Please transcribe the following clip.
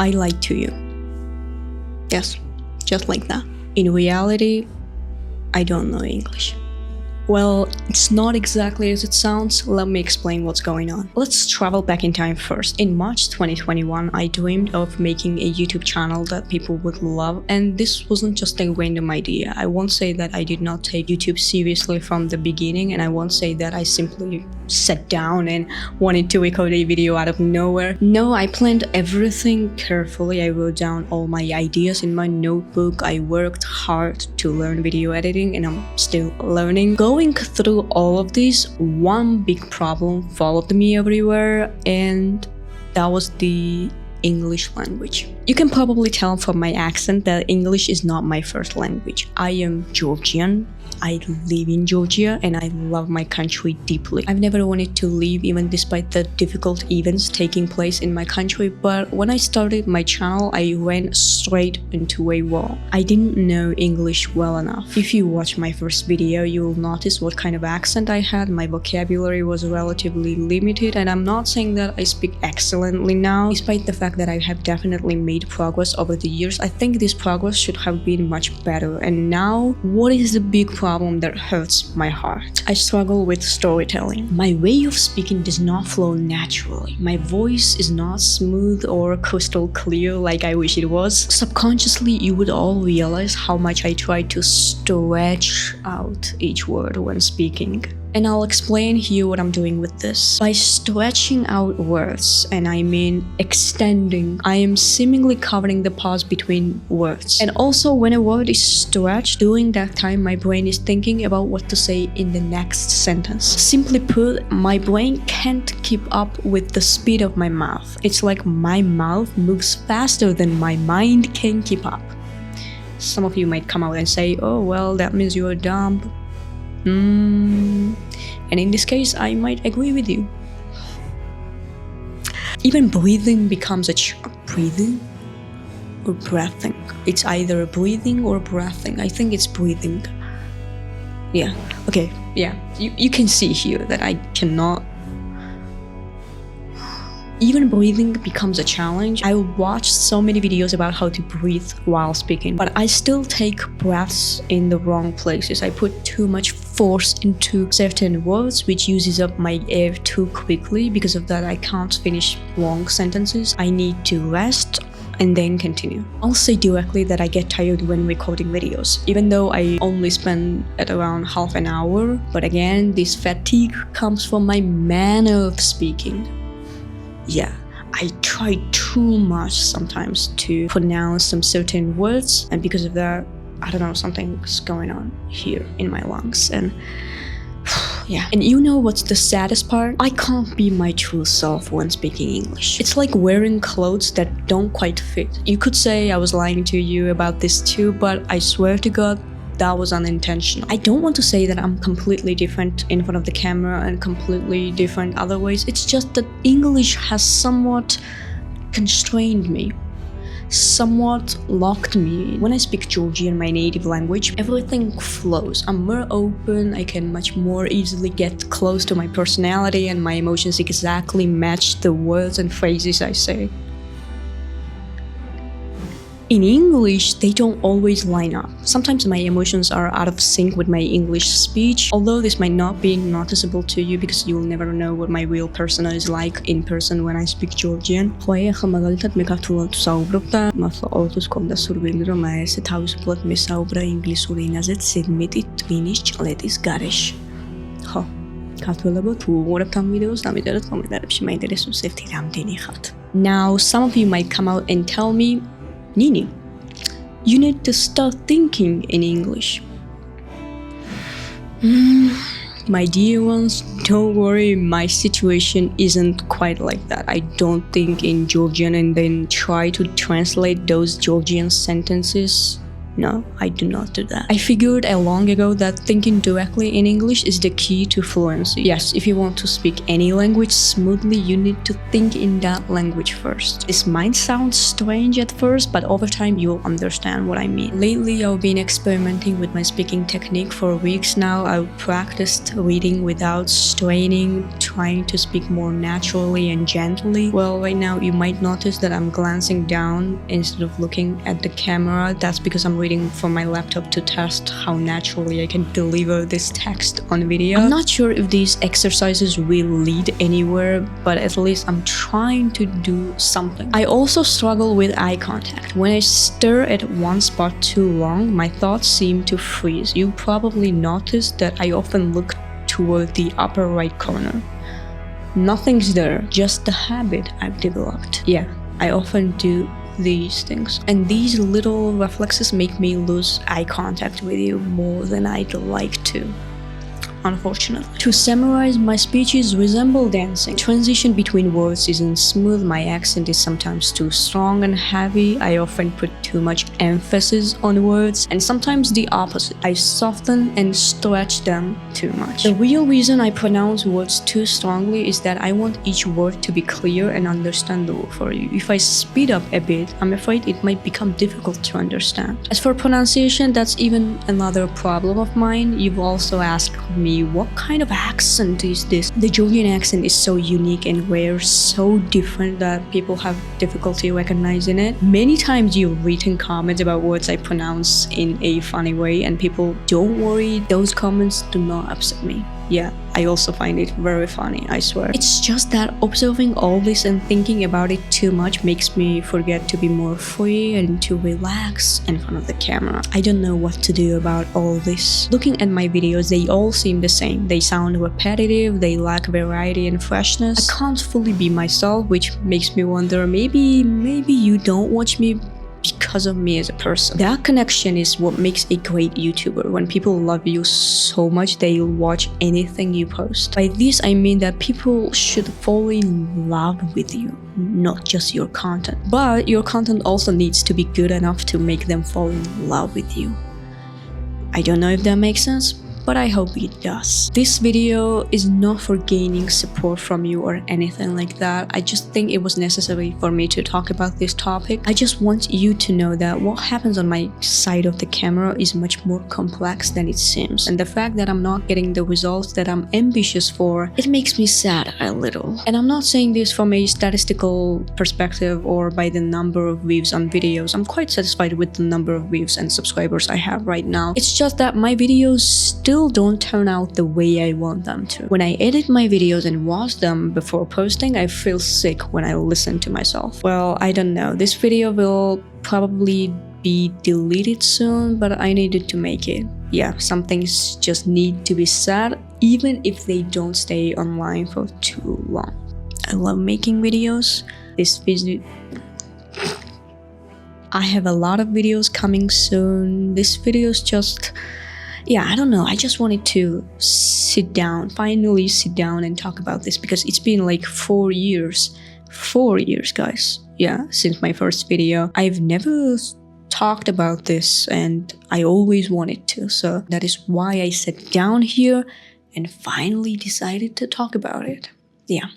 I lied to you. Yes, just like that. In reality, I don't know English. Well, it's not exactly as it sounds. Let me explain what's going on. Let's travel back in time first. In March 2021, I dreamed of making a YouTube channel that people would love, and this wasn't just a random idea. I won't say that I did not take YouTube seriously from the beginning, and I won't say that I simply sat down and wanted to record a video out of nowhere. No, I planned everything carefully. I wrote down all my ideas in my notebook. I worked hard to learn video editing, and I'm still learning. Going through all of this, one big problem followed me everywhere, and that was the English language. You can probably tell from my accent that English is not my first language. I am Georgian. I live in Georgia and I love my country deeply. I've never wanted to leave, even despite the difficult events taking place in my country, but when I started my channel, I ran straight into a wall. I didn't know English well enough. If you watch my first video, you'll notice what kind of accent I had. My vocabulary was relatively limited, and I'm not saying that I speak excellently now. Despite the fact that I have definitely made progress over the years, I think this progress should have been much better. And now, what is the big problem that hurts my heart? I struggle with storytelling. My way of speaking does not flow naturally. My voice is not smooth or crystal clear like I wish it was. Subconsciously, you would all realize how much I try to stretch out each word when speaking. And I'll explain here what I'm doing with this. By stretching out words, and I mean extending, I am seemingly covering the pause between words. And also, when a word is stretched, during that time my brain is thinking about what to say in the next sentence. Simply put, my brain can't keep up with the speed of my mouth. It's like my mouth moves faster than my mind can keep up. Some of you might come out and say, oh well, that means you're dumb. And in this case, I might agree with you. Even breathing becomes breathing or breathing. It's either breathing or breathing. I think it's breathing. Yeah, okay, yeah. You can see here that I cannot. Even breathing becomes a challenge. I watched so many videos about how to breathe while speaking, but I still take breaths in the wrong places. I put too much force into certain words, which uses up my air too quickly. Because of that, I can't finish long sentences. I need to rest and then continue. I'll say directly that I get tired when recording videos, even though I only spend at around half an hour. But again, this fatigue comes from my manner of speaking. Yeah, I try too much sometimes to pronounce some certain words, and because of that, I don't know, something's going on here in my lungs. And yeah. And you know what's the saddest part? I can't be my true self when speaking English. It's like wearing clothes that don't quite fit. You could say I was lying to you about this too, but I swear to God, that was unintentional. I don't want to say that I'm completely different in front of the camera and completely different other ways. It's just that English has somewhat constrained me, somewhat locked me. When I speak Georgian, my native language, everything flows. I'm more open. I can much more easily get close to my personality, and my emotions exactly match the words and phrases I say. In English, they don't always line up. Sometimes my emotions are out of sync with my English speech, although this might not be noticeable to you because you'll never know what my real persona is like in person when I speak Georgian. Now, some of you might come out and tell me, Nini, you need to start thinking in English. My dear ones, don't worry, my situation isn't quite like that. I don't think in Georgian and then try to translate those Georgian sentences. No, I do not do that. I figured long ago that thinking directly in English is the key to fluency. Yes, if you want to speak any language smoothly, you need to think in that language first. This might sound strange at first, but over time you'll understand what I mean. Lately, I've been experimenting with my speaking technique for weeks now. I've practiced reading without straining, trying to speak more naturally and gently. Well, right now you might notice that I'm glancing down instead of looking at the camera. That's because I'm reading from my laptop to test how naturally I can deliver this text on video. I'm not sure if these exercises will lead anywhere, but at least I'm trying to do something. I also struggle with eye contact. When I stare at one spot too long, my thoughts seem to freeze. You probably noticed that I often look toward the upper right corner. Nothing's there, just the habit I've developed. Yeah, I often do these things, and these little reflexes make me lose eye contact with you more than I'd like to, unfortunately. To summarize, my speeches resemble dancing. Transition between words isn't smooth, my accent is sometimes too strong and heavy, I often put too much emphasis on words, and sometimes the opposite. I soften and stretch them too much. The real reason I pronounce words too strongly is that I want each word to be clear and understandable for you. If I speed up a bit, I'm afraid it might become difficult to understand. As for pronunciation, that's even another problem of mine. You've also asked me, what kind of accent is this? The Georgian accent is so unique and rare, so different that people have difficulty recognizing it. Many times you've written comments about words I pronounce in a funny way, and people, don't worry, those comments do not upset me. Yeah, I also find it very funny, I swear. It's just that observing all this and thinking about it too much makes me forget to be more free and to relax in front of the camera. I don't know what to do about all this. Looking at my videos, they all seem the same. They sound repetitive, they lack variety and freshness. I can't fully be myself, which makes me wonder, maybe you don't watch me because of me as a person. That connection is what makes a great YouTuber. When people love you so much, they'll watch anything you post. By this, I mean that people should fall in love with you, not just your content. But your content also needs to be good enough to make them fall in love with you. I don't know if that makes sense, but I hope it does. This video is not for gaining support from you or anything like that. I just think it was necessary for me to talk about this topic. I just want you to know that what happens on my side of the camera is much more complex than it seems. And the fact that I'm not getting the results that I'm ambitious for, it makes me sad a little. And I'm not saying this from a statistical perspective or by the number of views on videos. I'm quite satisfied with the number of views and subscribers I have right now. It's just that my videos still don't turn out the way I want them to. When I edit my videos and watch them before posting, I feel sick when I listen to myself. Well, I don't know. This video will probably be deleted soon, but I needed to make it. Yeah, some things just need to be said, even if they don't stay online for too long. I love making videos. I have a lot of videos coming soon. This video is just... yeah, I don't know. I just wanted to finally sit down and talk about this because it's been like 4 years. 4 years, guys. Yeah, since my first video. I've never talked about this and I always wanted to. So that is why I sat down here and finally decided to talk about it. Yeah.